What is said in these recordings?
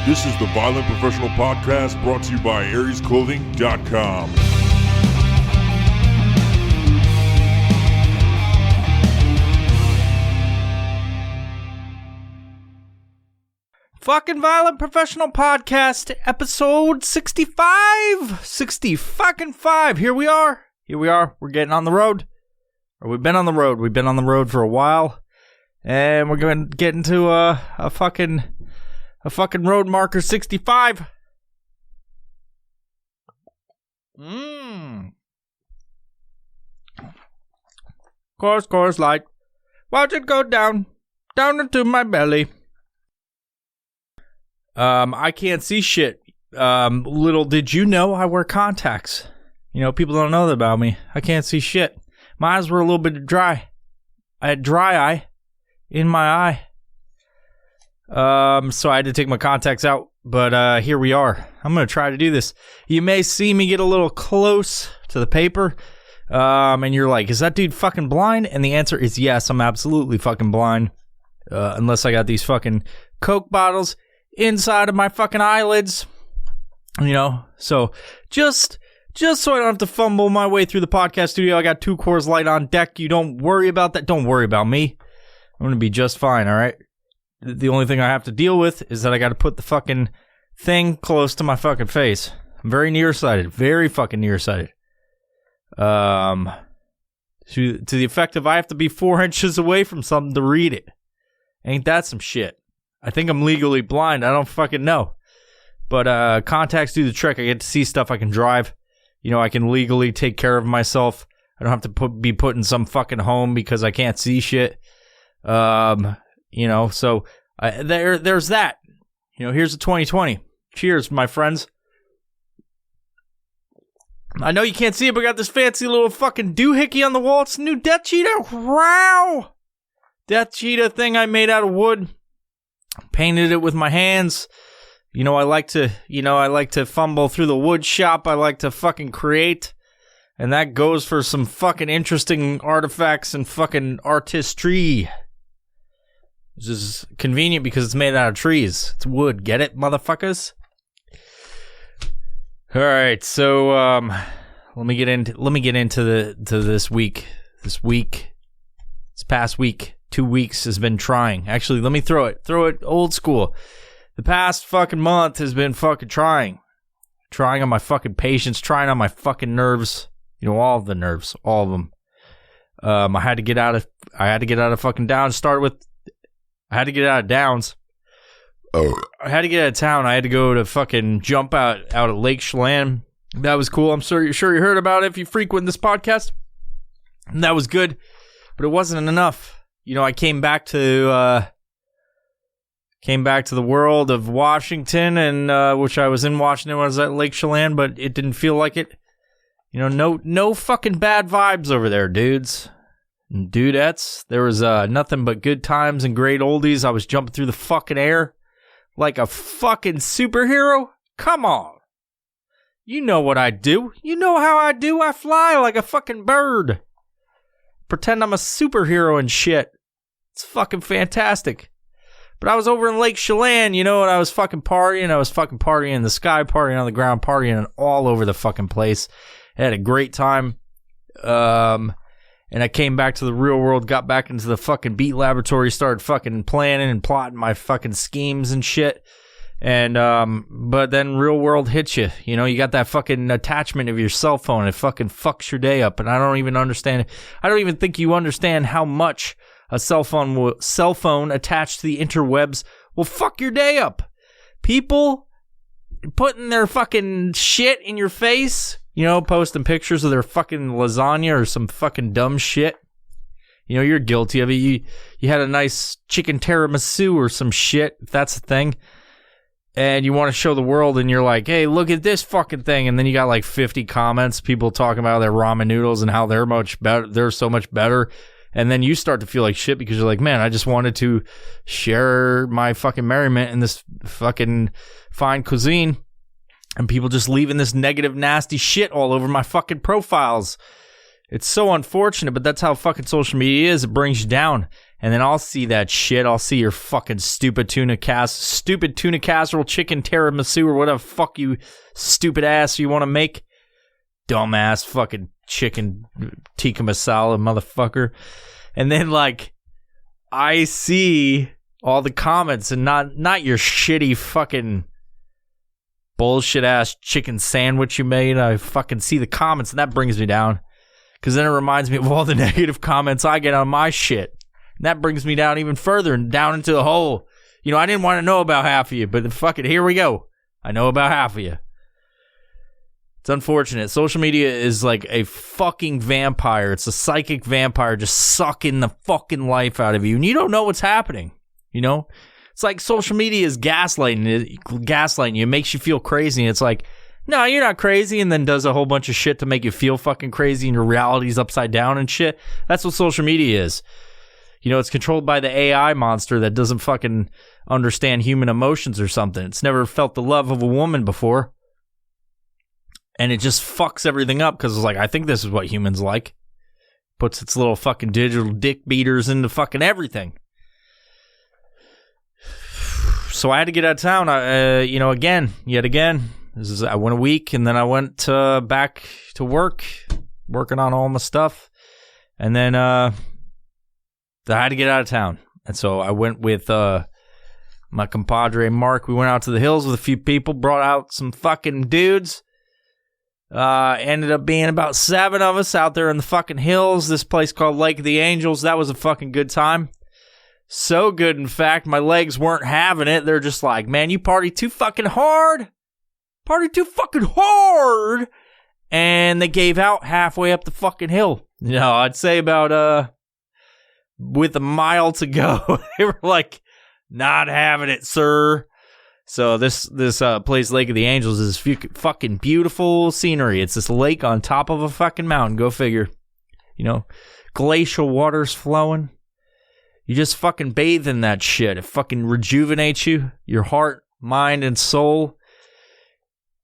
This is the Violent Professional Podcast brought to you by AriesClothing.com. Fucking Violent Professional Podcast, episode 65. 60-fucking-5. Here we are. We're getting on the road. Or we've been on the road. We've been on the road for a while. And we're going to get into a fucking road marker 65. Course light. Watch it go down into my belly. I can't see shit. Little did you know I wear contacts. You know, people don't know that about me. I can't see shit. My eyes were a little bit dry. I had dry eye in my eye. So I had to take my contacts out. But here we are. I'm going to try to do this. You may see me get a little close to the paper. And you're like, is that dude fucking blind? And the answer is yes, I'm absolutely fucking blind. Unless I got these fucking Coke bottles inside of my fucking eyelids. You know, so just so I don't have to fumble my way through the podcast studio, I got 2 Coors Light on deck. You don't worry about that. Don't worry about me. I'm going to be just fine, all right? The only thing I have to deal with is that I got to put the fucking thing close to my fucking face. I'm very nearsighted. Very fucking nearsighted. To the effect of I have to be 4 inches away from something to read it. Ain't that some shit? I think I'm legally blind. I don't fucking know. But contacts do the trick. I get to see stuff. I can drive. You know, I can legally take care of myself. I don't have to be put in some fucking home because I can't see shit. You know, so there's that. You know, here's the 2020. Cheers, my friends. I know you can't see it, but I got this fancy little fucking doohickey on the wall. It's a new Death Cheetah. Wow! Death Cheetah thing I made out of wood. Painted it with my hands. You know, I like to fumble through the wood shop. I like to fucking create. And that goes for some fucking interesting artifacts and fucking artistry. This is convenient because it's made out of trees. It's wood. Get it, motherfuckers? All right, so let me get into this week. This past week, 2 weeks has been trying. Actually, let me throw it old school. The past fucking month has been fucking trying on my fucking patience, trying on my fucking nerves. You know, all of the nerves, all of them. I had to get out of fucking Downs. I had to get out of Downs. I had to get out of town. I had to go to fucking jump out at Lake Chelan. That was cool. I'm sure you heard about it if you frequent this podcast. And that was good, but it wasn't enough. You know, I came back to the world of Washington, and which I was in Washington when I was at Lake Chelan, but it didn't feel like it. You know, no fucking bad vibes over there, dudes and dudettes. There was nothing but good times and great oldies. I was jumping through the fucking air like a fucking superhero. Come on. You know what I do. You know how I do. I fly like a fucking bird. Pretend I'm a superhero and shit. It's fucking fantastic. But I was over in Lake Chelan, you know, and I was fucking partying. I was fucking partying in the sky, partying on the ground, partying all over the fucking place. I had a great time. And I came back to the real world, got back into the fucking beat laboratory, started fucking planning and plotting my fucking schemes and shit. And, but then real world hits you. You know, you got that fucking attachment of your cell phone. It fucking fucks your day up. And I don't even understand. I don't even think you understand how much a cell phone attached to the interwebs will fuck your day up. People putting their fucking shit in your face. You know, posting pictures of their fucking lasagna or some fucking dumb shit. You know, you're guilty of it. You had a nice chicken tiramisu or some shit, if that's a thing. And you want to show the world and you're like, hey, look at this fucking thing. And then you got like 50 comments, people talking about their ramen noodles and how they're much better. They're so much better. And then you start to feel like shit because you're like, man, I just wanted to share my fucking merriment in this fucking fine cuisine. And people just leaving this negative, nasty shit all over my fucking profiles. It's so unfortunate, but that's how fucking social media is. It brings you down. And then I'll see that shit. I'll see your fucking stupid tuna casserole, chicken tiramisu, or whatever fuck you stupid ass you want to make. Dumbass fucking chicken tikka masala motherfucker. And then like I see all the comments and not your shitty fucking bullshit ass chicken sandwich you made. I fucking see the comments and that brings me down. Because then it reminds me of all the negative comments I get on my shit. And that brings me down even further and down into the hole. You know, I didn't want to know about half of you, but fucking here we go. I know about half of you. It's unfortunate. Social media is like a fucking vampire. It's a psychic vampire just sucking the fucking life out of you. And you don't know what's happening. You know? It's like social media is gaslighting you. It makes you feel crazy. And it's like, no, you're not crazy. And then does a whole bunch of shit to make you feel fucking crazy and your reality's upside down and shit. That's what social media is. You know, it's controlled by the AI monster that doesn't fucking understand human emotions or something. It's never felt the love of a woman before. And it just fucks everything up because it's like, I think this is what humans like. Puts its little fucking digital dick beaters into fucking everything. So I had to get out of town, yet again. I went a week and then I went back to work, working on all my stuff. And then I had to get out of town. And so I went with my compadre Mark. We went out to the hills with a few people, brought out some fucking dudes. Ended up being about 7 of us out there in the fucking hills. This place called Lake of the Angels. That was a fucking good time. So good, in fact, my legs weren't having it. They're just like, man, you party too fucking hard. Party too fucking hard. And they gave out halfway up the fucking hill. You know, I'd say about, with a mile to go. They were like, not having it, sir. So this place, Lake of the Angels, is fucking beautiful scenery. It's this lake on top of a fucking mountain. Go figure. You know, glacial waters flowing. You just fucking bathe in that shit. It fucking rejuvenates you, your heart, mind, and soul.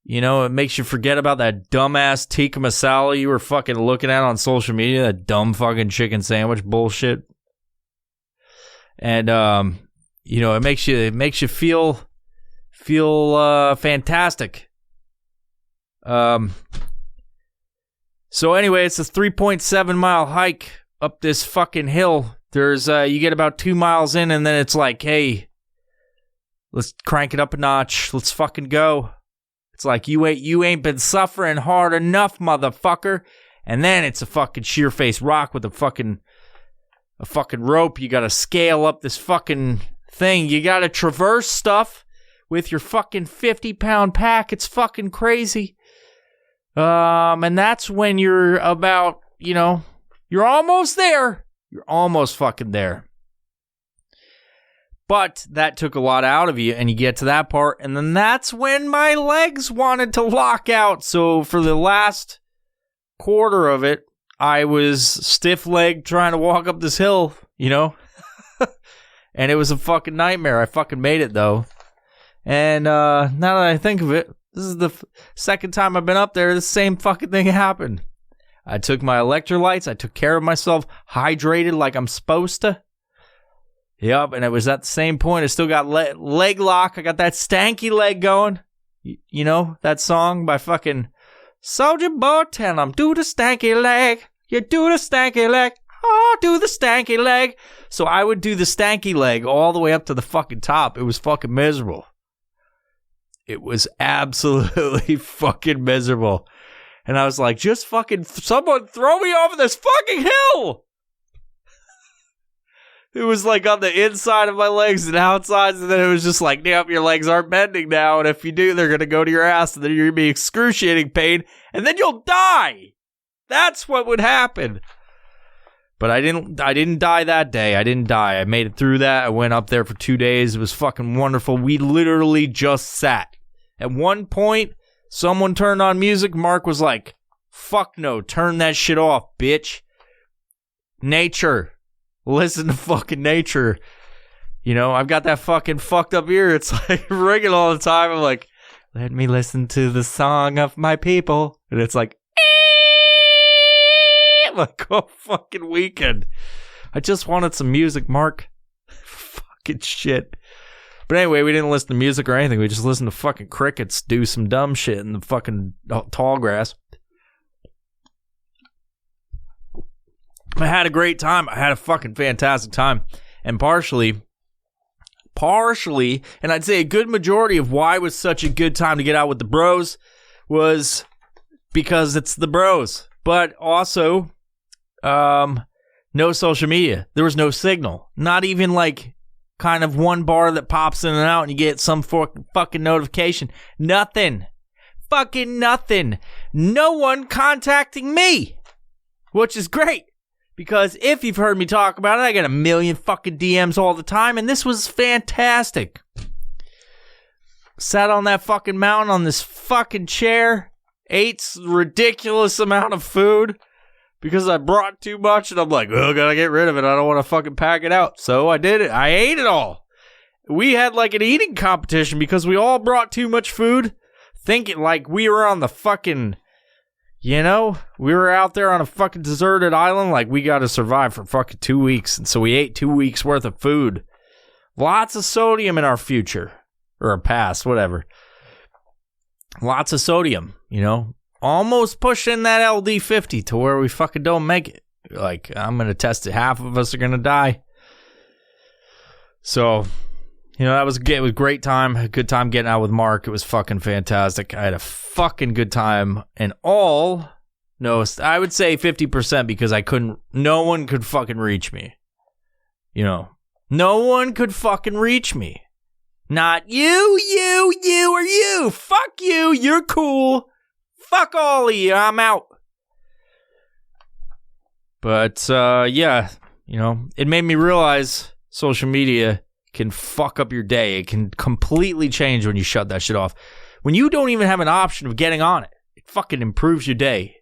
You know, it makes you forget about that dumbass tikka masala you were fucking looking at on social media, that dumb fucking chicken sandwich bullshit. And you know, it makes you feel fantastic. So anyway, it's a 3.7 mile hike up this fucking hill. There's you get about 2 miles in and then it's like, hey, let's crank it up a notch. Let's fucking go. It's like you ain't been suffering hard enough, motherfucker. And then it's a fucking sheer face rock with a fucking rope. You gotta scale up this fucking thing. You gotta traverse stuff with your fucking 50-pound pack. It's fucking crazy. And that's when you're about, you know, you're almost there. You're almost fucking there. But that took a lot out of you, and you get to that part, and then that's when my legs wanted to lock out. So for the last quarter of it, I was stiff-legged trying to walk up this hill, you know? And it was a fucking nightmare. I fucking made it, though. And now that I think of it, this is the second time I've been up there, the same fucking thing happened. I took my electrolytes. I took care of myself, hydrated like I'm supposed to. Yep, and it was at the same point. I still got leg lock. I got that stanky leg going. You know, that song by fucking Soulja Boy, tell 'em, do the stanky leg. You do the stanky leg. Oh, do the stanky leg. So I would do the stanky leg all the way up to the fucking top. It was fucking miserable. It was absolutely fucking miserable. And I was like, just fucking someone throw me off of this fucking hill. It was like on the inside of my legs and outside. And then it was just like, yep, your legs aren't bending now. And if you do, they're going to go to your ass. And then you're going to be excruciating pain. And then you'll die. That's what would happen. But I didn't die that day. I didn't die. I made it through that. I went up there for 2 days. It was fucking wonderful. We literally just sat. At one point, someone turned on music. Mark was like, fuck no, turn that shit off, bitch. Nature. Listen to fucking nature. You know, I've got that fucking fucked up ear. It's like ringing all the time. I'm like, let me listen to the song of my people. And it's like, like a fucking weekend. I just wanted some music, Mark. Fucking shit. But anyway, we didn't listen to music or anything. We just listened to fucking crickets do some dumb shit in the fucking tall grass. I had a great time. I had a fucking fantastic time. And partially, and I'd say a good majority of why it was such a good time to get out with the bros was because it's the bros. But also, no social media. There was no signal. Not even like kind of one bar that pops in and out and you get some fucking notification. Nothing. Fucking nothing. No one contacting me. Which is great. Because if you've heard me talk about it, I get a million fucking DMs all the time, and this was fantastic. Sat on that fucking mountain on this fucking chair, ate a ridiculous amount of food because I brought too much, and I'm like, oh, gotta get rid of it. I don't want to fucking pack it out. So I did it. I ate it all. We had like an eating competition because we all brought too much food, thinking like we were on the fucking... You know, we were out there on a fucking deserted island like we got to survive for fucking 2 weeks. And so we ate 2 weeks worth of food. Lots of sodium in our future. Or our past, whatever. Lots of sodium, you know. Almost pushing that LD50 to where we fucking don't make it. Like, I'm going to test it. Half of us are going to die. So... You know, it was a great time. A good time getting out with Mark. It was fucking fantastic. I had a fucking good time. And I would say 50% because no one could fucking reach me. You know, no one could fucking reach me. Not you, or you. Fuck you. You're cool. Fuck all of you. I'm out. But, yeah, you know, it made me realize social media can fuck up your day. It can completely change when you shut that shit off. When you don't even have an option of getting on it, it fucking improves your day.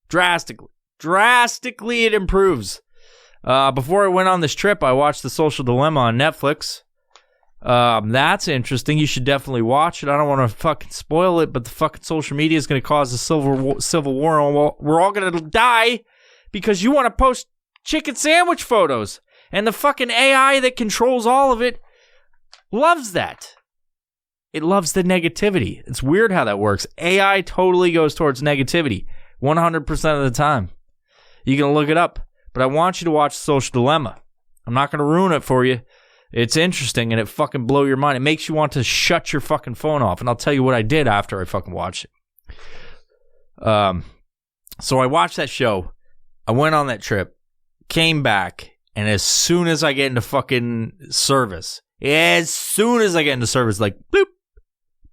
Drastically it improves. Before I went on this trip, I watched The Social Dilemma on Netflix. That's interesting. You should definitely watch it. I don't want to fucking spoil it, but the fucking social media is going to cause a civil war, and we're all going to die because you want to post chicken sandwich photos. And the fucking AI that controls all of it loves that. It loves the negativity. It's weird how that works. AI totally goes towards negativity 100% of the time. You can look it up. But I want you to watch Social Dilemma. I'm not going to ruin it for you. It's interesting and it fucking blow your mind. It makes you want to shut your fucking phone off. And I'll tell you what I did after I fucking watched it. So I watched that show. I went on that trip. Came back. And as soon as I get into fucking service, like bloop,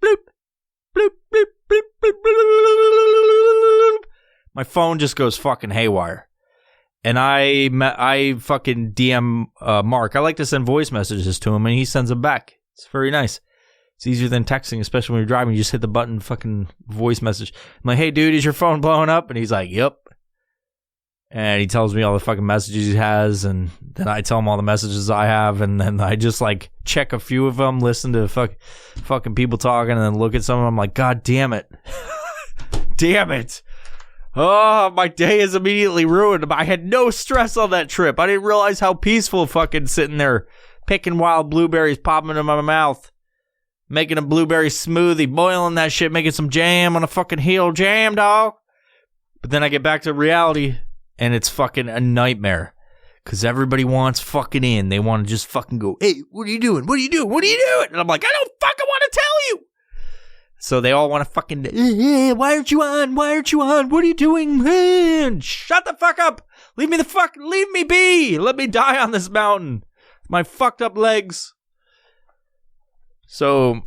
bloop, bloop, bloop, bloop, bloop, bloop, my phone just goes fucking haywire. And I fucking DM Mark. I like to send voice messages to him, and he sends them back. It's very nice. It's easier than texting, especially when you're driving. You just hit the button, fucking voice message. I'm like, hey, dude, is your phone blowing up? And he's like, yep. And he tells me all the fucking messages he has, and then I tell him all the messages I have, and then I just, like, check a few of them, listen to fucking people talking, and then look at some of them. I'm like, God damn it. Damn it. Oh, my day is immediately ruined. I had no stress on that trip. I didn't realize how peaceful fucking sitting there, picking wild blueberries, popping them in my mouth, making a blueberry smoothie, boiling that shit, making some jam on a fucking heel jam, dog. But then I get back to reality, and it's fucking a nightmare. Because everybody wants fucking in. They want to just fucking go, hey, what are you doing? What are you doing? What are you doing? And I'm like, I don't fucking want to tell you. So they all want to fucking, why aren't you on? Why aren't you on? What are you doing? Man, shut the fuck up. Leave me be. Let me die on this mountain. My fucked up legs. So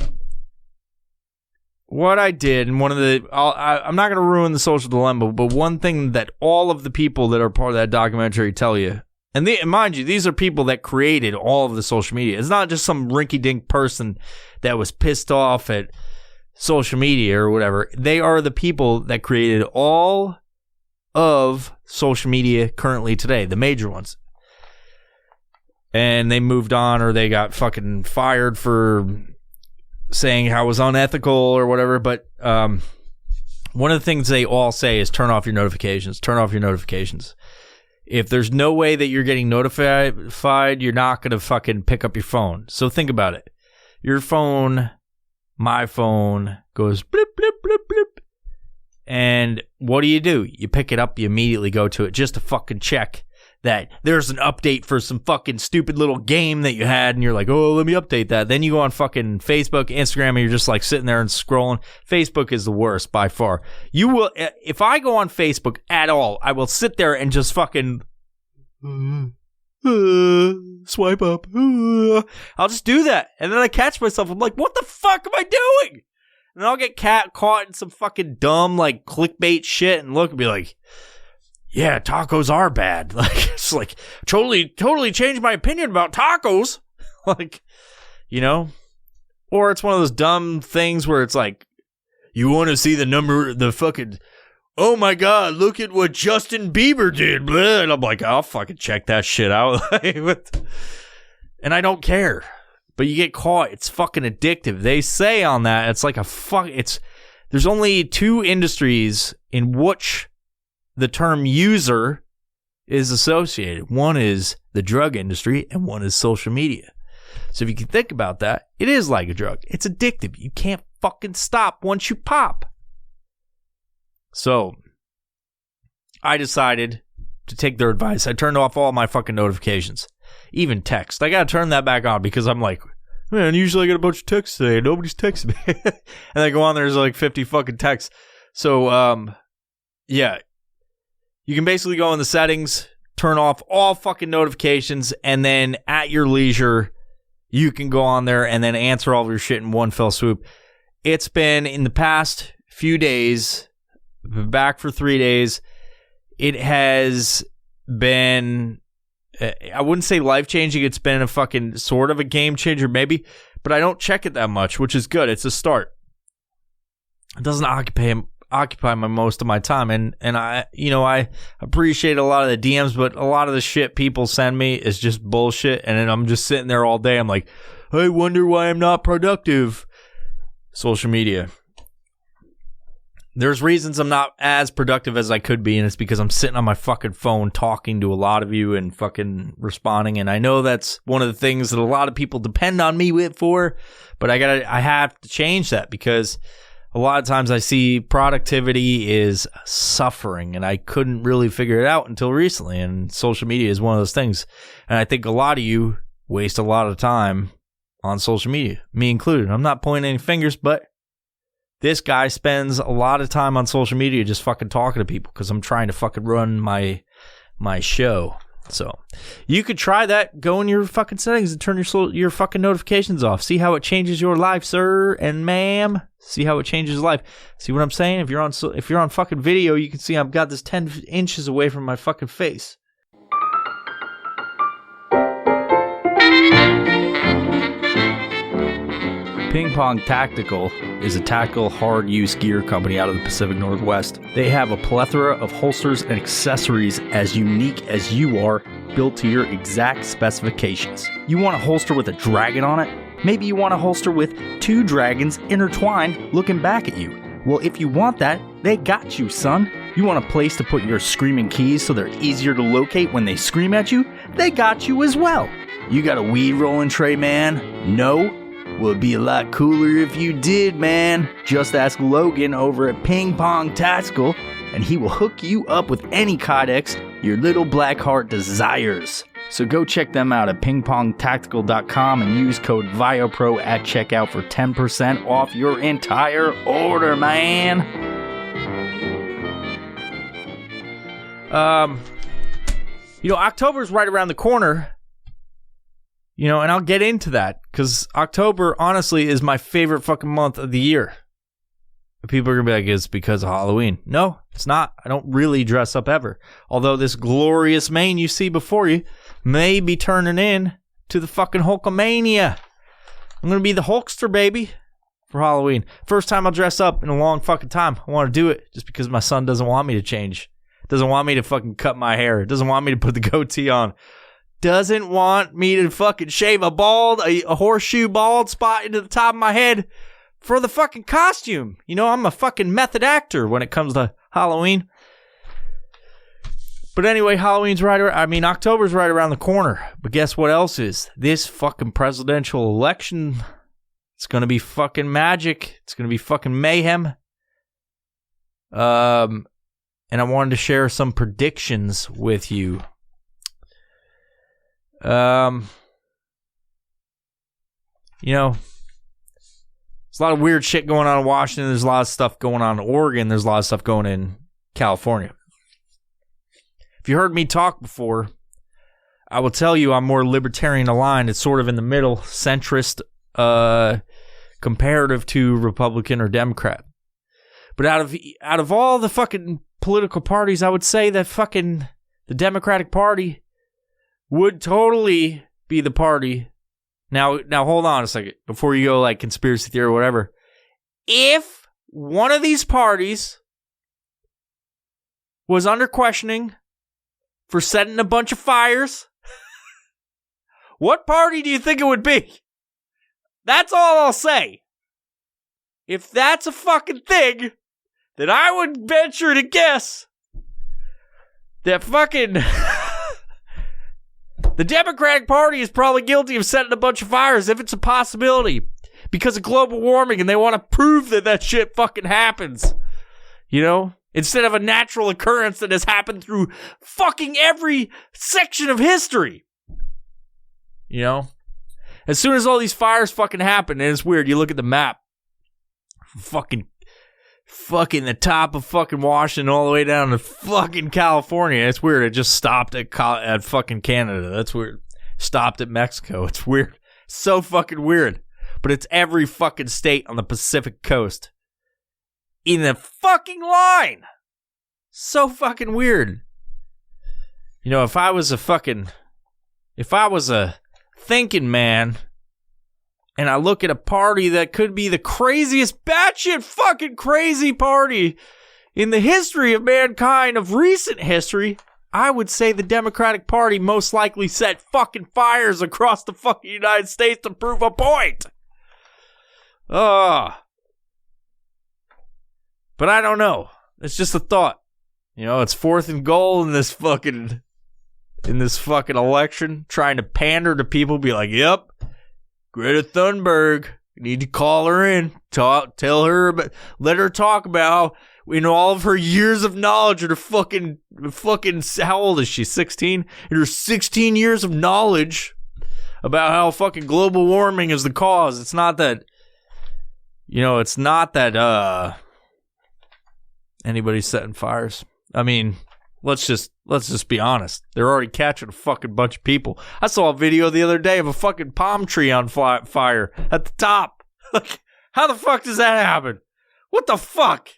what I did, and I'm not going to ruin the Social Dilemma, but one thing that all of the people that are part of that documentary tell you, and mind you, these are people that created all of the social media. It's not just some rinky-dink person that was pissed off at social media or whatever. They are the people that created all of social media currently today, the major ones. And they moved on, or they got fucking fired for saying how it was unethical or whatever. But one of the things they all say is turn off your notifications. Turn off your notifications. If there's no way that you're getting notified, you're not going to fucking pick up your phone. So think about it. Your phone, my phone, goes blip, blip, blip, blip. And what do? You pick it up, you immediately go to it just to fucking check that there's an update for some fucking stupid little game that you had, and you're like, oh, let me update that. Then you go on fucking Facebook, Instagram, and you're just like sitting there and scrolling. Facebook is the worst by far. You will, if I go on Facebook at all, I will sit there and just fucking swipe up. I'll just do that. And then I catch myself. I'm like, what the fuck am I doing? And I'll get caught in some fucking dumb, like, clickbait shit and look and be like, yeah, tacos are bad. Like, it's like, totally changed my opinion about tacos. Like, you know? Or it's one of those dumb things where it's like, you want to see the fucking, oh my God, look at what Justin Bieber did. Blah. And I'm like, I'll fucking check that shit out. And I don't care. But you get caught. It's fucking addictive. They say on that, it's like there's only two industries in which the term user is associated. One is the drug industry and one is social media. So if you can think about that, it is like a drug. It's addictive. You can't fucking stop once you pop. So I decided to take their advice. I turned off all my fucking notifications, even text. I got to turn that back on because I'm like, man, usually I get a bunch of texts today. Nobody's texting me. And I go on, there's like 50 fucking texts. So, yeah. You can basically go in the settings, turn off all fucking notifications, and then at your leisure, you can go on there and then answer all of your shit in one fell swoop. It's been, in the past few days, back for 3 days, it has been, I wouldn't say life-changing. It's been a fucking sort of a game changer, maybe, but I don't check it that much, which is good. It's a start. It doesn't occupy most of my time, and I appreciate a lot of the DMs, but a lot of the shit people send me is just bullshit, and then I'm just sitting there all day. I'm like, I wonder why I'm not productive. Social media. There's reasons I'm not as productive as I could be, and it's because I'm sitting on my fucking phone talking to a lot of you and fucking responding, and I know that's one of the things that a lot of people depend on me for, but I have to change that because a lot of times I see productivity is suffering, and I couldn't really figure it out until recently, and social media is one of those things. And I think a lot of you waste a lot of time on social media, me included. I'm not pointing any fingers, but this guy spends a lot of time on social media just fucking talking to people because I'm trying to fucking run my show. So you could try that. Go in your fucking settings and turn your fucking notifications off. See how it changes your life, sir and ma'am. See how it changes life. See what I'm saying? If you're on fucking video, you can see I've got this 10 inches away from my fucking face. Ping Pong Tactical is a tactical hard-use gear company out of the Pacific Northwest. They have a plethora of holsters and accessories as unique as you are, built to your exact specifications. You want a holster with a dragon on it? Maybe you want a holster with 2 dragons intertwined looking back at you. Well, if you want that, they got you, son. You want a place to put your screaming keys so they're easier to locate when they scream at you? They got you as well. You got a weed rolling tray, man? No? Well, it'd be a lot cooler if you did, man. Just ask Logan over at Ping Pong Tactical, and he will hook you up with any Codex your little black heart desires. So go check them out at pingpongtactical.com and use code VIOPRO at checkout for 10% off your entire order, man. October's right around the corner. And I'll get into that because October, honestly, is my favorite fucking month of the year. People are going to be like, it's because of Halloween. No, it's not. I don't really dress up ever. Although this glorious mane you see before you may be turning in to the fucking Hulkamania. I'm going to be the Hulkster, baby, for Halloween. First time I'll dress up in a long fucking time. I want to do it just because my son doesn't want me to change. Doesn't want me to fucking cut my hair. Doesn't want me to put the goatee on. Doesn't want me to fucking shave a horseshoe bald spot into the top of my head for the fucking costume. I'm a fucking method actor when it comes to Halloween. But anyway, October's right around the corner. But guess what else is? This fucking presidential election. It's going to be fucking magic. It's going to be fucking mayhem. And I wanted to share some predictions with you. You know, there's a lot of weird shit going on in Washington. There's a lot of stuff going on in Oregon. There's a lot of stuff going in California. If you heard me talk before, I will tell you I'm more libertarian aligned. It's sort of in the middle, centrist, comparative to Republican or Democrat. But out of all the fucking political parties, I would say that fucking the Democratic Party would totally be the party. Now hold on a second before you go like conspiracy theory or whatever. If one of these parties was under questioning for setting a bunch of fires, what party do you think it would be? That's all I'll say. If that's a fucking thing, then I would venture to guess that fucking the Democratic Party is probably guilty of setting a bunch of fires if it's a possibility because of global warming and they want to prove that shit fucking happens. You know? Instead of a natural occurrence that has happened through fucking every section of history. You know? As soon as all these fires fucking happen, and it's weird, you look at the map, fucking the top of fucking Washington all the way down to fucking California. It's weird. It just stopped at fucking Canada. That's weird. Stopped at Mexico. It's weird. So fucking weird. But it's every fucking state on the Pacific coast in the fucking line. So fucking weird. You know, if I was a thinking man, and I look at a party that could be the craziest batshit fucking crazy party in the history of mankind, of recent history, I would say the Democratic Party most likely set fucking fires across the fucking United States to prove a point. But I don't know. It's just a thought. You know, it's 4th and goal in this fucking election, trying to pander to people, be like, yep, Greta Thunberg, you need to call her in, tell her, let her talk about, you know, all of her years of knowledge and her fucking, how old is she, 16? And her 16 years of knowledge about how fucking global warming is the cause. It's not that, you know, anybody's setting fires. I mean, let's just be honest. They're already catching a fucking bunch of people. I saw a video the other day of a fucking palm tree on fire at the top. Like, how the fuck does that happen? What the fuck?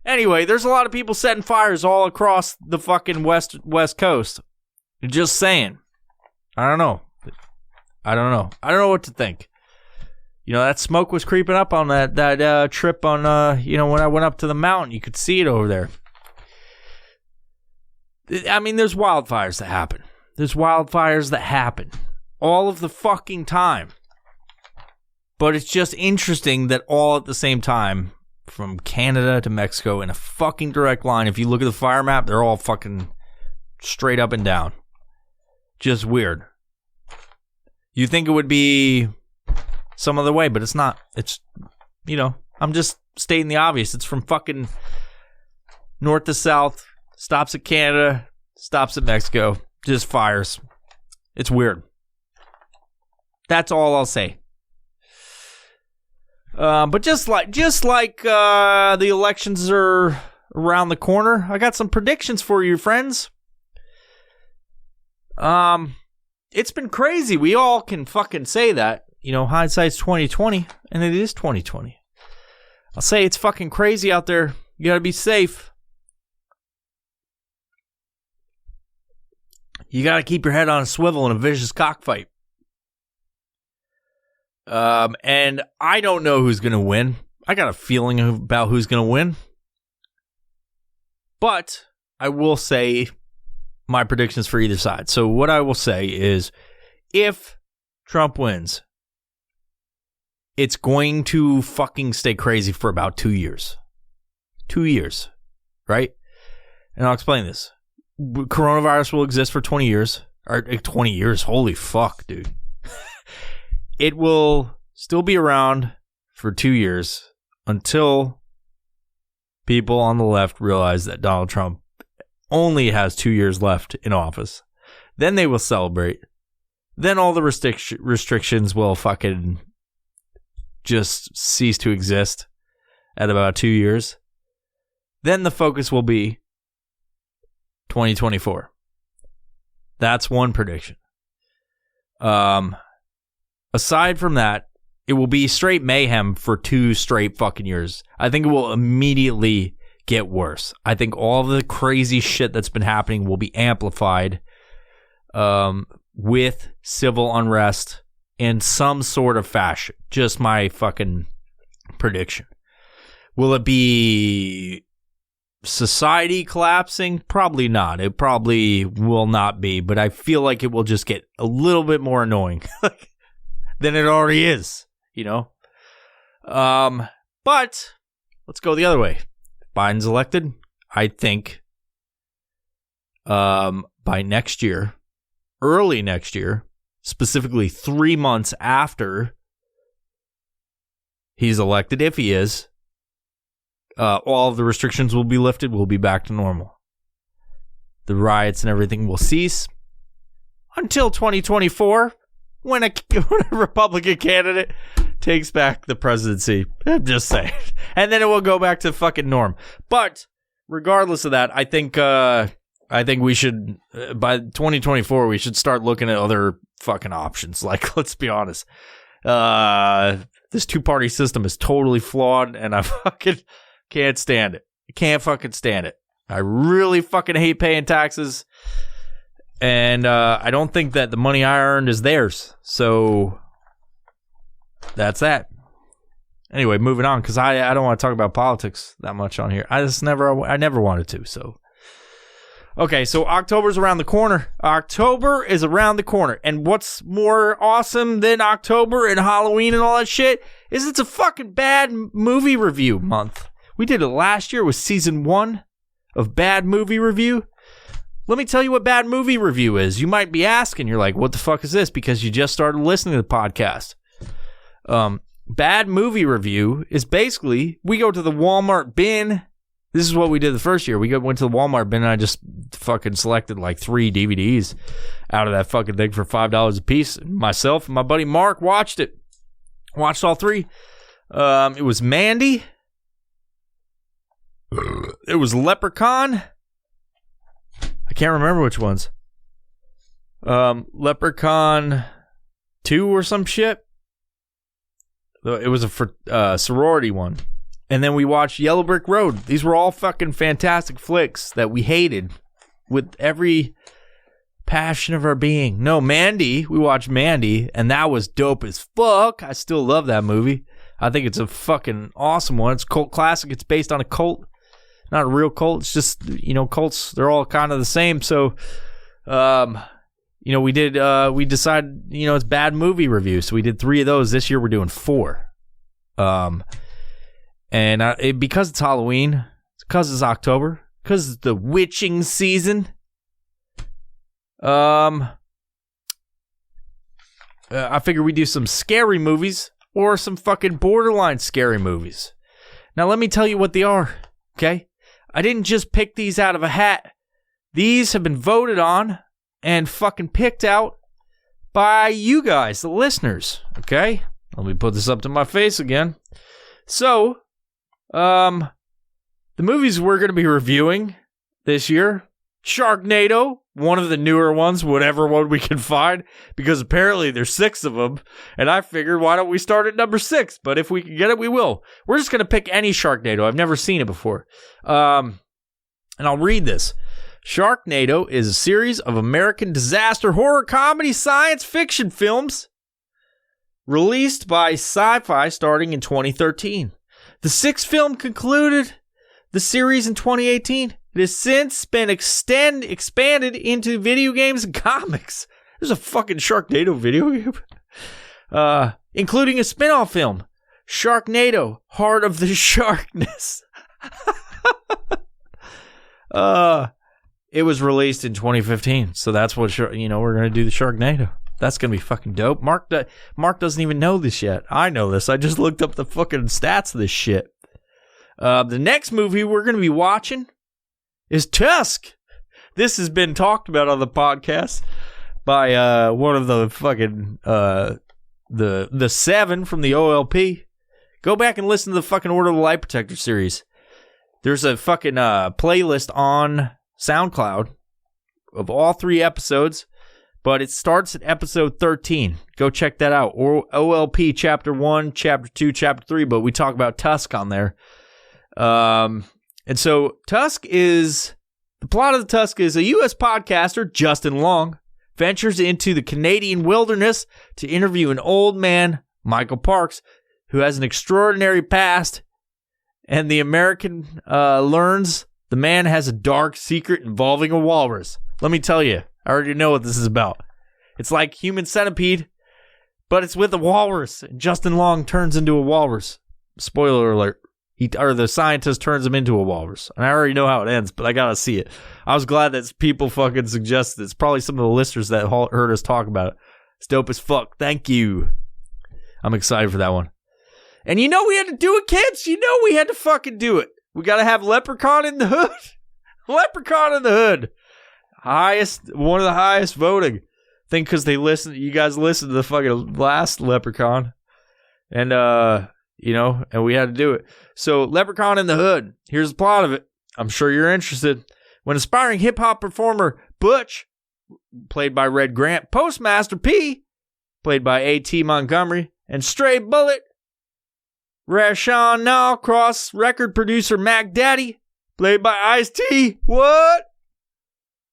Anyway, there's a lot of people setting fires all across the fucking west coast. Just saying. I don't know. I don't know what to think. You know, that smoke was creeping up on that trip on, you know, when I went up to the mountain. You could see it over there. I mean, there's wildfires that happen. All of the fucking time. But it's just interesting that all at the same time, from Canada to Mexico in a fucking direct line, if you look at the fire map, they're all fucking straight up and down. Just weird. You think it would be some other way, but it's not. It's, you know, I'm just stating the obvious. It's from fucking north to south, stops at Canada, stops at Mexico, just fires. It's weird. That's all I'll say. But just like the elections are around the corner, I got some predictions for you, friends. It's been crazy. We all can fucking say that. You know, hindsight's 20/20, and it is 20/20. I'll say it's fucking crazy out there. You gotta be safe. You gotta keep your head on a swivel in a vicious cockfight. And I don't know who's gonna win. I got a feeling about who's gonna win. But I will say my predictions for either side. So what I will say is, if Trump wins, it's going to fucking stay crazy for about 2 years. 2 years, right? and I'll explain this. Coronavirus will exist for 20 years. Or 20 years, holy fuck, dude. It will still be around for 2 years until people on the left realize that Donald Trump only has 2 years left in office. Then they will celebrate. Then all the restrictions will fucking just cease to exist at about 2 years. Then the focus will be 2024. That's one prediction. Aside from that, it will be straight mayhem for 2 straight fucking years. I think it will immediately get worse. I think all the crazy shit that's been happening will be amplified with civil unrest in some sort of fashion. Just my fucking prediction. Will it be society collapsing? Probably not. It probably will not be, but I feel like it will just get a little bit more annoying than it already is, you know? But let's go the other way. If Biden's elected, I think by next year, early next year, specifically 3 months after he's elected, if he is, all of the restrictions will be lifted. We'll be back to normal. The riots and everything will cease until 2024 when a Republican candidate takes back the presidency. I'm just saying. And then it will go back to fucking norm. But regardless of that, I think we should, by 2024, we should start looking at other fucking options. Like, let's be honest. This 2-party system is totally flawed, and I fucking can't stand it. I can't fucking stand it. I really fucking hate paying taxes, and I don't think that the money I earned is theirs. So that's that. Anyway, moving on, because I don't want to talk about politics that much on here. I never wanted to. So okay, so October's around the corner. October is around the corner, and what's more awesome than October and Halloween and all that shit is it's a fucking bad movie review month. We did it last year with season 1 of Bad Movie Review. Let me tell you what Bad Movie Review is. You might be asking, you're like, what the fuck is this? Because you just started listening to the podcast. Bad Movie Review is basically, we go to the Walmart bin. This is what we did the first year. We went to the Walmart bin, and I just fucking selected like 3 DVDs out of that fucking thing for $5 a piece. Myself and my buddy Mark watched it. Watched all 3. It was Mandy. It was Leprechaun. I can't remember which ones. Leprechaun 2 or some shit. It was a sorority one. And then we watched Yellow Brick Road. These were all fucking fantastic flicks that we hated with every passion of our being. No, Mandy. We watched Mandy, and that was dope as fuck. I still love that movie. I think it's a fucking awesome one. It's a cult classic. It's based on a cult. Not a real cult. It's just, cults, they're all kind of the same. So, we decided, it's Bad Movie Review. So we did 3 of those. This year we're doing 4. And because it's Halloween, because it's October, because it's the witching season, I figure we do some scary movies or some fucking borderline scary movies. Now, let me tell you what they are, okay? I didn't just pick these out of a hat. These have been voted on and fucking picked out by you guys, the listeners, okay? Let me put this up to my face again. So, the movies we're going to be reviewing this year, Sharknado, one of the newer ones, whatever one we can find, because apparently there's 6 of them, and I figured, why don't we start at number 6? But if we can get it, we will. We're just going to pick any Sharknado. I've never seen it before. And I'll read this. Sharknado is a series of American disaster horror comedy science fiction films released by Sci-Fi starting in 2013. The 6th film concluded the series in 2018. It has since been expanded into video games and comics. There's a fucking Sharknado video game. Including a spin-off film, Sharknado, Heart of the Sharkness. It was released in 2015, so that's what we're gonna do the Sharknado. That's gonna be fucking dope. Mark doesn't even know this yet. I know this. I just looked up the fucking stats of this shit. The next movie we're gonna be watching is Tusk. This has been talked about on the podcast by one of the fucking the 7 from the OLP. Go back and listen to the fucking Order of the Light Protector series. There's a fucking playlist on SoundCloud of all 3 episodes, but it starts at episode 13. Go check that out. Or OLP Chapter 1, Chapter 2, Chapter 3, but we talk about Tusk on there. And so the plot of the Tusk is a U.S. podcaster, Justin Long, ventures into the Canadian wilderness to interview an old man, Michael Parks, who has an extraordinary past, and the American learns the man has a dark secret involving a walrus. Let me tell you, I already know what this is about. It's like Human Centipede, but it's with a walrus, and Justin Long turns into a walrus. Spoiler alert. The scientist turns him into a walrus. And I already know how it ends, but I gotta see it. I was glad that people fucking suggested it. It's probably some of the listeners that heard us talk about it. It's dope as fuck. Thank you. I'm excited for that one. And we had to do it, kids. We had to fucking do it. We gotta have Leprechaun in the Hood. Leprechaun in the Hood. One of the highest voting. I think because you guys listened to the fucking last Leprechaun. And, and we had to do it. So, Leprechaun in the Hood. Here's the plot of it. I'm sure you're interested. When aspiring hip-hop performer Butch, played by Red Grant, Postmaster P, played by A.T. Montgomery, and Stray Bullet, Rashawn Nall, cross record producer Mac Daddy, played by Ice-T. What?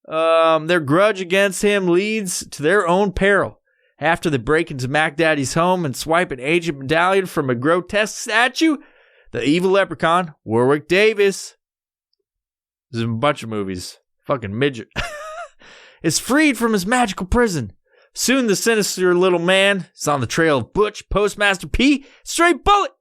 Their grudge against him leads to their own peril. After they break into Mac Daddy's home and swipe an ancient medallion from a grotesque statue, the evil leprechaun, Warwick Davis, there's a bunch of movies, fucking midget, is freed from his magical prison. Soon the sinister little man is on the trail of Butch, Postmaster P, Stray Bullet,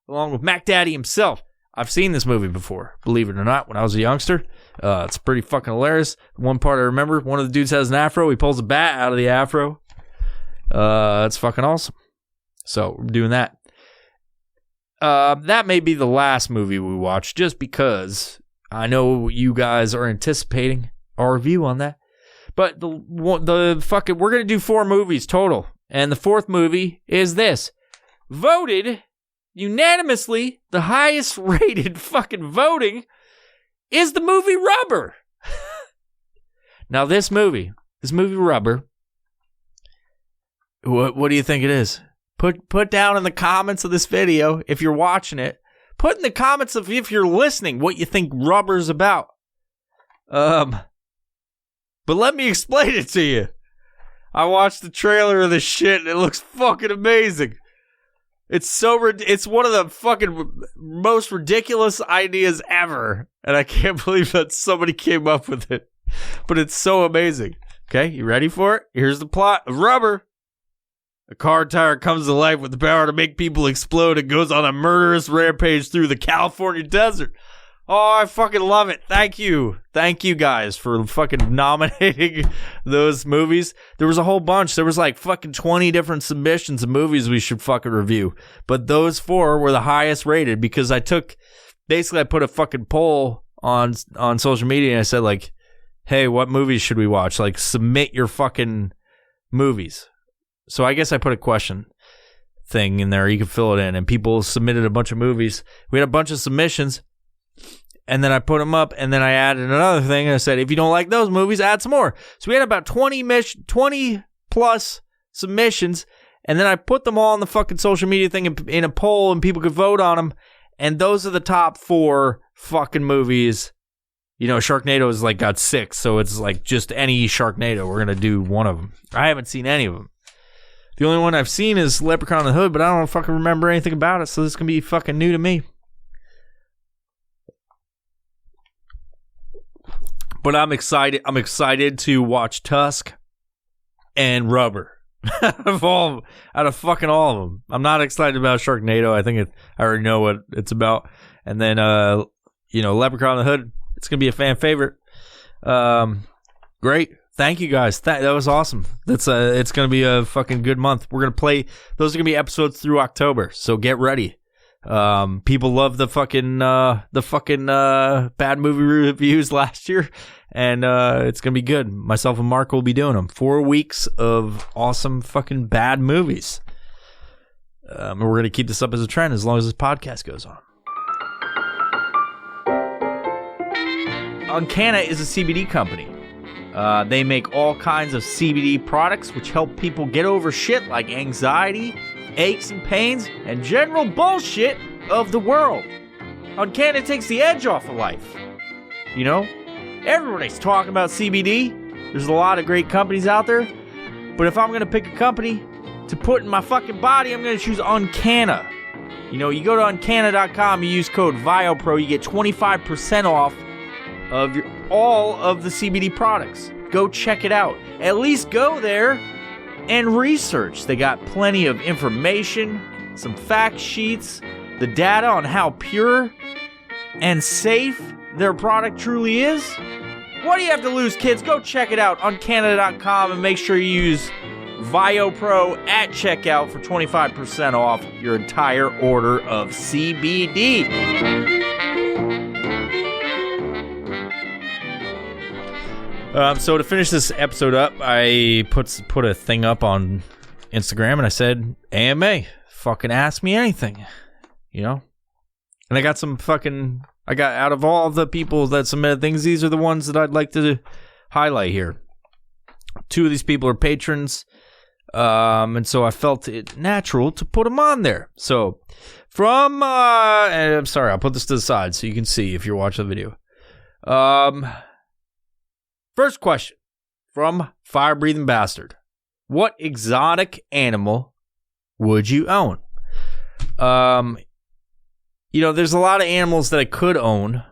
along with Mac Daddy himself. I've seen this movie before, believe it or not, when I was a youngster. It's pretty fucking hilarious. One part I remember, one of the dudes has an afro. He pulls a bat out of the afro. It's fucking awesome. So, we're doing that. That may be the last movie we watch, just because I know you guys are anticipating our review on that. But we're gonna do 4 movies total, and the 4th movie is this. Voted unanimously, the highest rated fucking voting is the movie Rubber. Now this movie Rubber. What do you think it is? Put down in the comments of this video, if you're watching it, put in the comments of if you're listening what you think Rubber's about. But let me explain it to you. I watched the trailer of this shit and it looks fucking amazing. It's one of the fucking most ridiculous ideas ever. And I can't believe that somebody came up with it. But it's so amazing. Okay, you ready for it? Here's the plot of Rubber. A car tire comes to life with the power to make people explode and goes on a murderous rampage through the California desert. Oh, I fucking love it. Thank you. Thank you guys for fucking nominating those movies. There was a whole bunch. There was like fucking 20 different submissions of movies we should fucking review. But those 4 were the highest rated because I put a fucking poll on social media and I said like, hey, what movies should we watch? Like, submit your fucking movies. So I guess I put a question thing in there. You can fill it in. And people submitted a bunch of movies. We had a bunch of submissions. And then I put them up. And then I added another thing. And I said, if you don't like those movies, add some more. So we had about 20 plus submissions. And then I put them all on the fucking social media thing in a poll. And people could vote on them. And those are the top 4 fucking movies. Sharknado is like got 6. So it's like just any Sharknado. We're going to do one of them. I haven't seen any of them. The only one I've seen is Leprechaun in the Hood, but I don't fucking remember anything about it, so this is going to be fucking new to me. But I'm excited. I'm excited to watch Tusk and Rubber. out of fucking all of them. I'm not excited about Sharknado. I already know what it's about. And then, Leprechaun in the Hood. It's going to be a fan favorite. Great. Thank you guys. That was awesome. It's going to be a fucking good month. We're going to play. Those are going to be episodes through October. So get ready. People love the fucking bad movie reviews last year, and it's gonna be good. Myself and Mark will be doing them. 4 weeks of awesome fucking bad movies. And we're gonna keep this up as a trend as long as this podcast goes on. Uncanna is a CBD company. They make all kinds of CBD products which help people get over shit like anxiety, aches and pains, and general bullshit of the world. Uncanna takes the edge off of life. You know? Everybody's talking about CBD. There's a lot of great companies out there. But if I'm going to pick a company to put in my fucking body, I'm going to choose Uncanna. You know, you go to Uncanna.com, you use code VIOPRO, you get 25% off of all of the CBD products. Go check it out. At least go there and research. They got plenty of information, some fact sheets, the data on how pure and safe their product truly is. What do you have to lose, kids? Go check it out on Uncanna.com and make sure you use VioPro at checkout for 25% off your entire order of CBD. So to finish this episode up, I put a thing up on Instagram and I said, AMA, fucking ask me anything, you know? And I got out of all the people that submitted things, these are the ones that I'd like to highlight here. 2 of these people are patrons, and so I felt it natural to put them on there. So from, and I'm sorry, I'll put this to the side so you can see if you're watching the video. First question from Fire Breathing Bastard. What exotic animal would you own? You know, there's a lot of animals that I could own.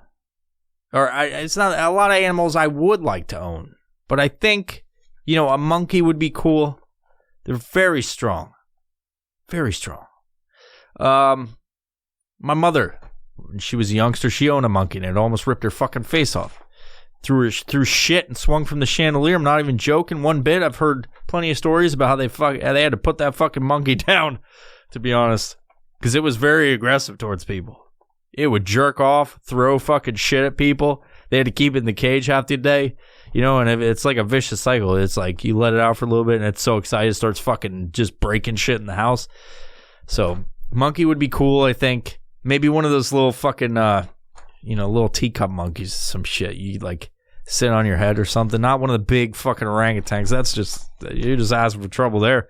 It's not a lot of animals I would like to own. But I think, you know, a monkey would be cool. They're very strong. Very strong. My mother, when she was a youngster, she owned a monkey and it almost ripped her fucking face off. Threw shit and swung from the chandelier. I'm not even joking one bit. I've heard plenty of stories about how they had to put that fucking monkey down, to be honest, because it was very aggressive towards people. It would jerk off, throw fucking shit at people. They had to keep it in the cage half the day, you know, and it's like a vicious cycle. It's like you let it out for a little bit and it's so excited it starts fucking just breaking shit in the house. So monkey would be cool, I think. Maybe one of those little fucking little teacup monkeys, some shit. You like sit on your head or something. Not one of the big fucking orangutans. That's just, you're just asking for trouble there.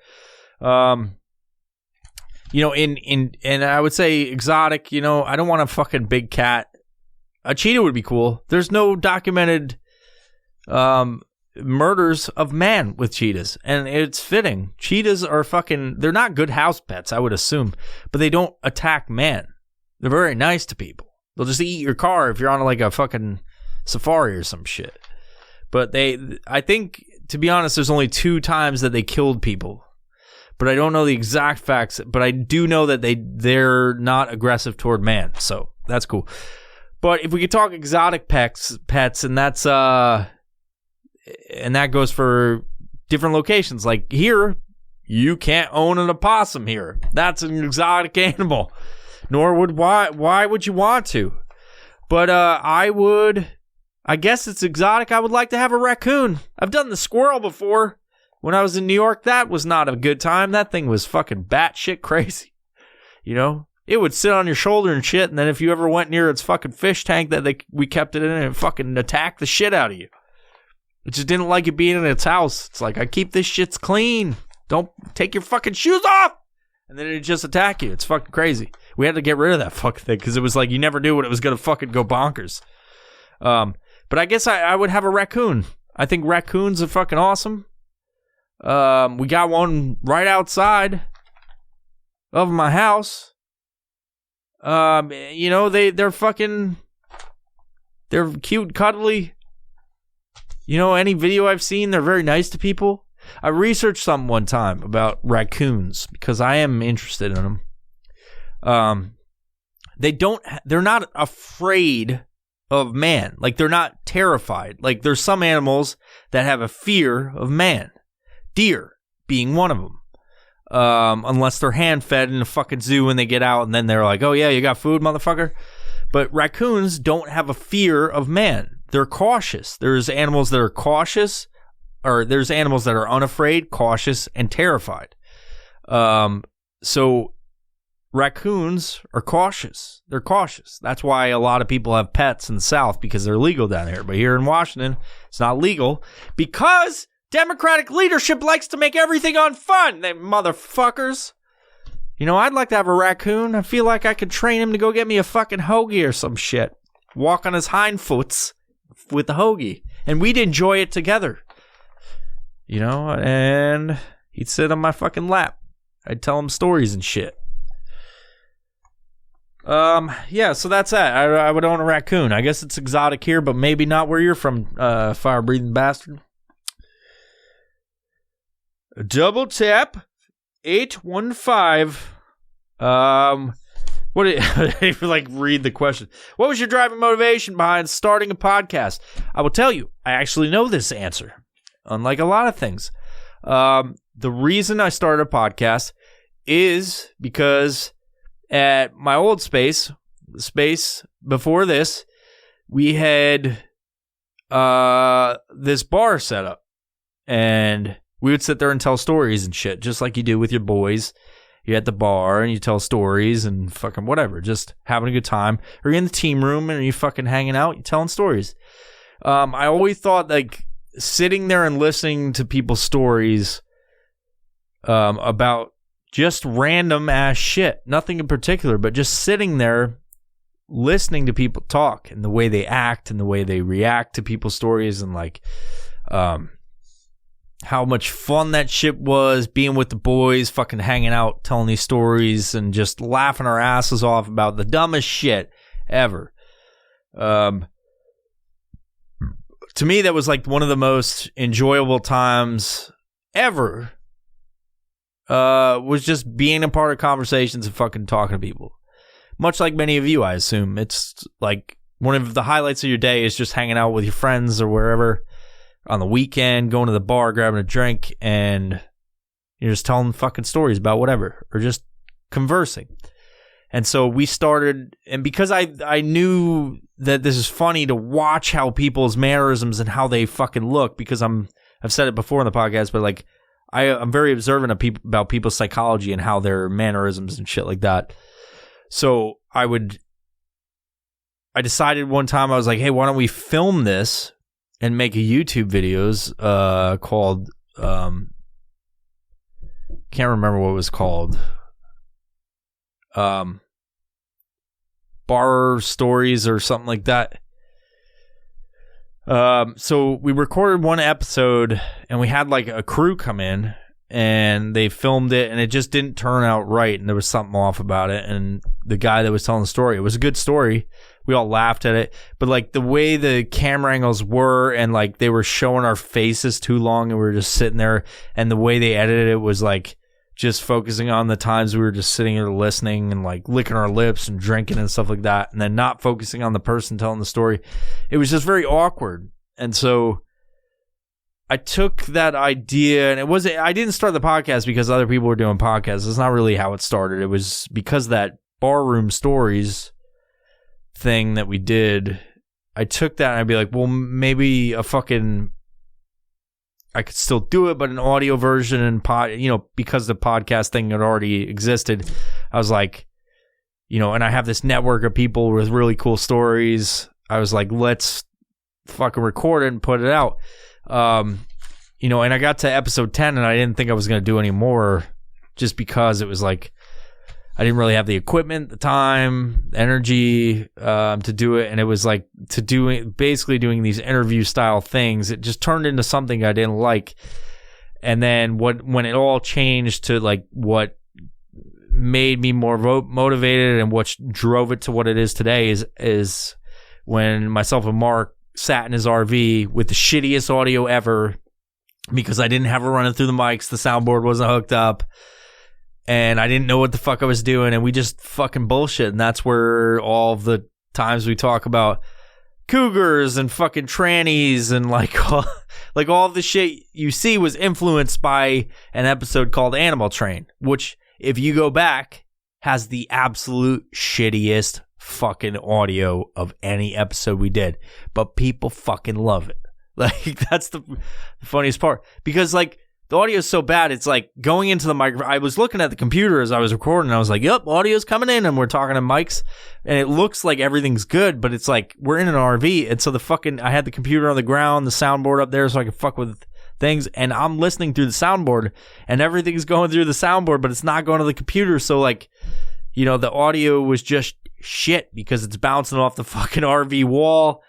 You know, and I would say exotic, you know, I don't want a fucking big cat. A cheetah would be cool. There's no documented murders of man with cheetahs, and it's fitting. Cheetahs are they're not good house pets, I would assume, but they don't attack man. They're very nice to people. They'll just eat your car if you're on like a fucking safari or some shit. But I think, to be honest, there's only 2 times that they killed people. But I don't know the exact facts. But I do know that they're not aggressive toward man. So that's cool. But if we could talk exotic pets, and that's and that goes for different locations. Like here, you can't own an opossum here. That's an exotic animal. Nor would why would you want to? But I guess it's exotic. I would like to have a raccoon. I've done the squirrel before. When I was in New York, that was not a good time. That thing was fucking batshit crazy. You know? It would sit on your shoulder and shit, and then if you ever went near its fucking fish tank that we kept it in, it fucking attacked the shit out of you. It just didn't like it being in its house. It's like, I keep this shits clean. Don't take your fucking shoes off! And then it'd just attack you. It's fucking crazy. We had to get rid of that fucking thing because it was like you never knew when it was going to fucking go bonkers. But I guess I would have a raccoon. I think raccoons are fucking awesome. We got one right outside of my house. You know, they're cute, cuddly. You know, any video I've seen, they're very nice to people. I researched something one time about raccoons because I am interested in them. They're not afraid of man. Like, they're not terrified. Like, there's some animals that have a fear of man. Deer being one of them. Unless they're hand-fed in a fucking zoo and they get out and then they're like, oh, yeah, you got food, motherfucker? But raccoons don't have a fear of man. They're cautious. There's animals that are cautious, or there's animals that are unafraid, cautious, and terrified. So raccoons are cautious. They're cautious. That's why a lot of people have pets in the South, because they're legal down here. But here in Washington, it's not legal because Democratic leadership likes to make everything unfun, they motherfuckers. You know, I'd like to have a raccoon. I feel like I could train him to go get me a fucking hoagie or some shit. Walk on his hind foots with the hoagie. And we'd enjoy it together. You know, and he'd sit on my fucking lap. I'd tell him stories and shit. Yeah, so that's that. I would own a raccoon. I guess it's exotic here, but maybe not where you're from, fire-breathing bastard. Double tap 815. What did like read the question? What was your driving motivation behind starting a podcast? I will tell you, I actually know this answer. Unlike a lot of things. The reason I started a podcast is because at my old space before this, we had this bar set up, and we would sit there and tell stories and shit, just like you do with your boys. You're at the bar and you tell stories and fucking whatever, just having a good time. Or you're in the team room and you fucking hanging out, you're telling stories. I always thought, like, sitting there and listening to people's stories about just random ass shit, nothing in particular, but just sitting there listening to people talk and the way they act and the way they react to people's stories, and like how much fun that shit was, being with the boys, fucking hanging out, telling these stories and just laughing our asses off about the dumbest shit ever. To me, that was like one of the most enjoyable times ever. Was just being a part of conversations and fucking talking to people. Much like many of you, I assume. It's like one of the highlights of your day is just hanging out with your friends or wherever on the weekend, going to the bar, grabbing a drink, and you're just telling fucking stories about whatever, or just conversing. And so we started, and because I knew that this is funny to watch how people's mannerisms and how they fucking look, because I've said it before in the podcast, but like I'm very observant of about people's psychology and how their mannerisms and shit like that. So I decided one time, I was like, hey, why don't we film this and make a YouTube videos called, can't remember what it was called. Bar stories or something like that. So we recorded one episode and we had like a crew come in and they filmed it, and it just didn't turn out right, and there was something off about it. And the guy that was telling the story, it was a good story. We all laughed at it, but like the way the camera angles were, and like they were showing our faces too long, and we were just sitting there, and the way they edited it was like just focusing on the times we were just sitting here listening and like licking our lips and drinking and stuff like that, and then not focusing on the person telling the story. It was just very awkward. And so I took that idea, and I didn't start the podcast because other people were doing podcasts. It's not really how it started. It was because that barroom stories thing that we did. I took that and I'd be like, well, maybe I could still do it, but an audio version and because the podcast thing had already existed, I was like, and I have this network of people with really cool stories. I was like, let's fucking record it and put it out. And I got to episode 10 and I didn't think I was going to do any more, just because it was like, I didn't really have the equipment, the time, energy to do it. And it was like basically doing these interview style things. It just turned into something I didn't like. And then when it all changed to like what made me more motivated and what drove it to what it is today is when myself and Mark sat in his RV with the shittiest audio ever, because I didn't have it running through the mics. The soundboard wasn't hooked up. And I didn't know what the fuck I was doing, and we just fucking bullshit. And that's where all of the times we talk about cougars and fucking trannies and like all the shit you see was influenced by an episode called Animal Train, which if you go back has the absolute shittiest fucking audio of any episode we did, but people fucking love it. Like, that's the funniest part, because like the audio is so bad, it's like going into the microphone. I was looking at the computer as I was recording, and I was like, yep, audio's coming in, and we're talking to mics, and it looks like everything's good, but it's like we're in an RV, and so I had the computer on the ground, the soundboard up there so I could fuck with things, and I'm listening through the soundboard, and everything's going through the soundboard, but it's not going to the computer, so like, you know, the audio was just shit because it's bouncing off the fucking RV wall,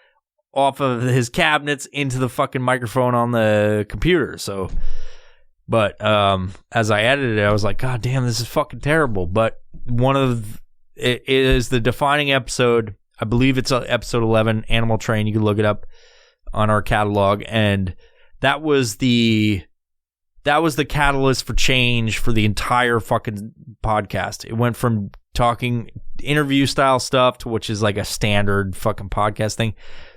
off of his cabinets into the fucking microphone on the computer, so... But as I edited it, I was like, God damn, this is fucking terrible. But it is the defining episode. I believe it's episode 11, Animal Train. You can look it up on our catalog. And that was the catalyst for change for the entire fucking podcast. It went from talking interview style stuff, to which is like a standard fucking podcast thing,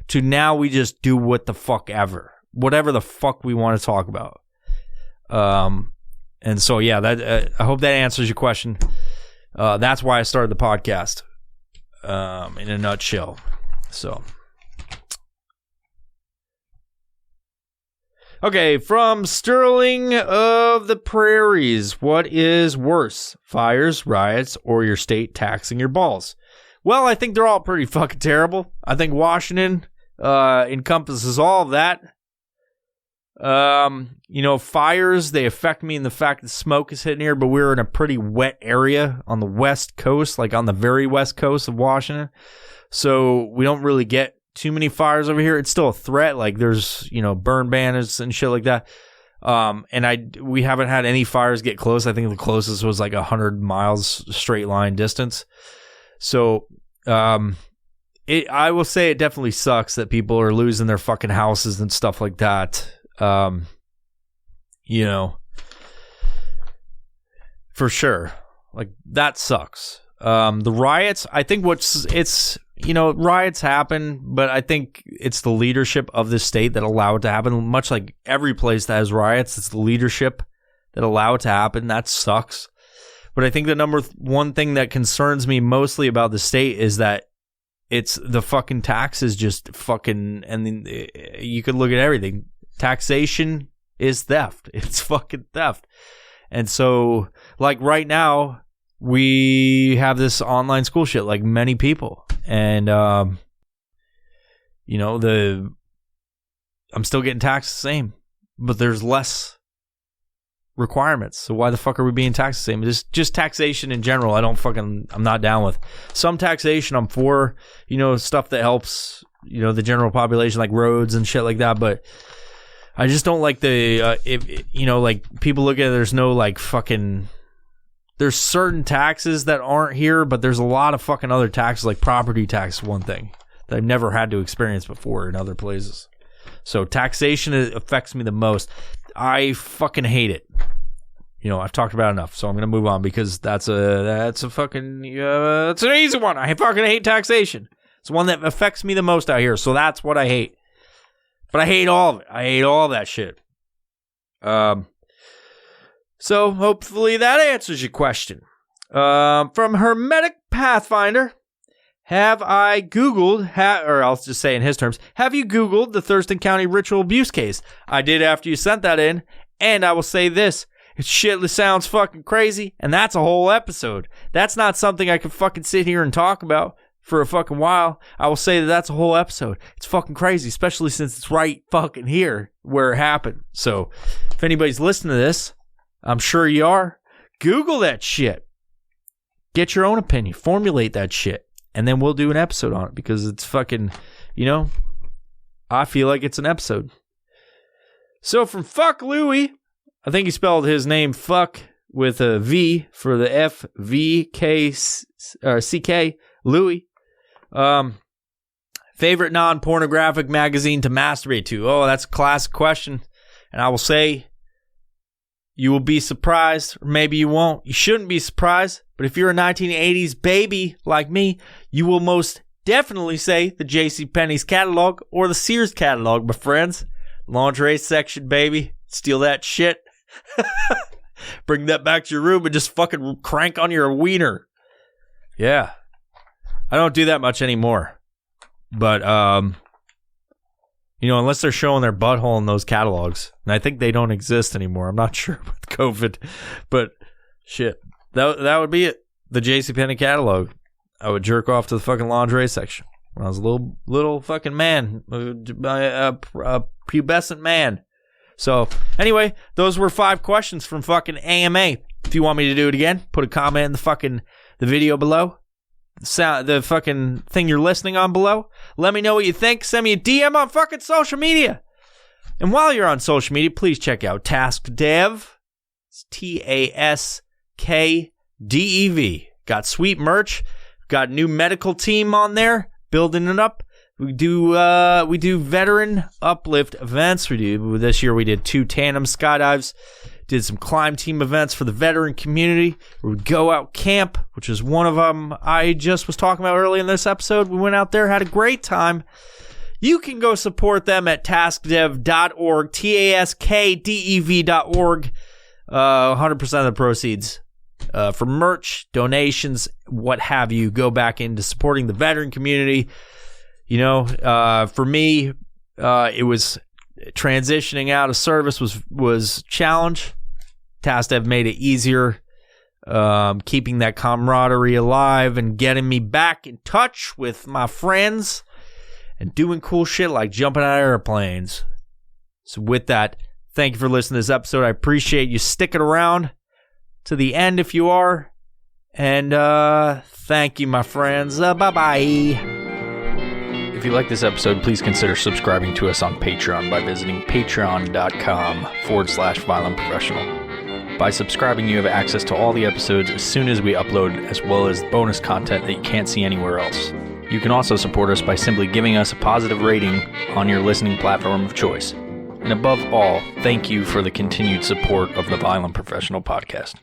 to now we just do what the fuck ever. Whatever the fuck we want to talk about. And so, yeah, that I hope that answers your question. That's why I started the podcast, in a nutshell. So, okay, from Sterling of the Prairies, what is worse, fires, riots, or your state taxing your balls? Well, I think they're all pretty fucking terrible. I think Washington encompasses all of that. You know, fires, they affect me in the fact that smoke is hitting here, but we're in a pretty wet area on the west coast, like on the very west coast of Washington. So we don't really get too many fires over here. It's still a threat. Like there's, you know, burn bans and shit like that. And we haven't had any fires get close. I think the closest was like 100 miles straight line distance. So, I will say it definitely sucks that people are losing their fucking houses and stuff like that. You know, for sure, like that sucks. The riots, I think riots happen, but I think it's the leadership of the state that allow it to happen. Much like every place that has riots, it's the leadership that allow it to happen. That sucks. But I think the number one thing that concerns me mostly about the state is that it's the fucking taxes just fucking, and you could look at everything. Taxation is theft. It's fucking theft. And so, like right now, we have this online school shit, like many people. And, you know, I'm still getting taxed the same, but there's less requirements. So why the fuck are we being taxed the same? Just taxation in general, I'm not down with. Some taxation I'm for, you know, stuff that helps, you know, the general population, like roads and shit like that, but I just don't like you know, like people look at it, there's no like fucking, there's certain taxes that aren't here, but there's a lot of fucking other taxes, like property tax, one thing that I've never had to experience before in other places. So taxation affects me the most. I fucking hate it. You know, I've talked about it enough, so I'm gonna move on because that's a fucking it's an easy one. I fucking hate taxation. It's one that affects me the most out here, so that's what I hate. But I hate all of it. I hate all that shit. So hopefully that answers your question. From Hermetic Pathfinder, have I Googled, or I'll just say in his terms, have you Googled the Thurston County ritual abuse case? I did after you sent that in, and I will say this. It shit sounds fucking crazy, and that's a whole episode. That's not something I can fucking sit here and talk about for a fucking while. I will say that that's a whole episode. It's fucking crazy, especially since it's right fucking here where it happened. So if anybody's listening to this, I'm sure you are, Google that shit. Get your own opinion. Formulate that shit. And then we'll do an episode on it because it's fucking, you know, I feel like it's an episode. So from Fuck Louie, I think he spelled his name fuck with a V for the FVK Louie. Favorite non-pornographic magazine to masturbate to? Oh, that's a classic question. And I will say, you will be surprised, or maybe you won't. You shouldn't be surprised, but if you're a 1980s baby like me, you will most definitely say the JCPenney's catalog or the Sears catalog, my friends. Lingerie section, baby. Steal that shit. Bring that back to your room and just fucking crank on your wiener. Yeah. I don't do that much anymore. But, unless they're showing their butthole in those catalogs. And I think they don't exist anymore. I'm not sure with COVID. But, shit. That would be it. The JCPenney catalog. I would jerk off to the fucking lingerie section when I was a little fucking man. A pubescent man. So, anyway, those were 5 questions from fucking AMA. If you want me to do it again, put a comment in the video below. The fucking thing you're listening on below. Let me know what you think. Send me a DM on fucking social media. And while you're on social media, please check out TaskDev. It's TaskDev. Got sweet merch. Got a new medical team on there. Building it up. We do veteran uplift events. This year we did 2 tandem skydives. Did some climb team events for the veteran community. We would go out camp, which is one of them I just was talking about early in this episode. We went out there, had a great time. You can go support them at taskdev.org, taskdev.org. 100% of the proceeds for merch, donations, what have you, go back into supporting the veteran community. For me, it was transitioning out of service was challenge. TaskDev made it easier, keeping that camaraderie alive and getting me back in touch with my friends and doing cool shit like jumping out of airplanes. So with that, thank you for listening to this episode. I appreciate you sticking around to the end if you are. And thank you, my friends. Bye-bye. If you like this episode, please consider subscribing to us on Patreon by visiting patreon.com/violentprofessional. By subscribing, you have access to all the episodes as soon as we upload, as well as bonus content that you can't see anywhere else. You can also support us by simply giving us a positive rating on your listening platform of choice. And above all, thank you for the continued support of the Violent Professional Podcast.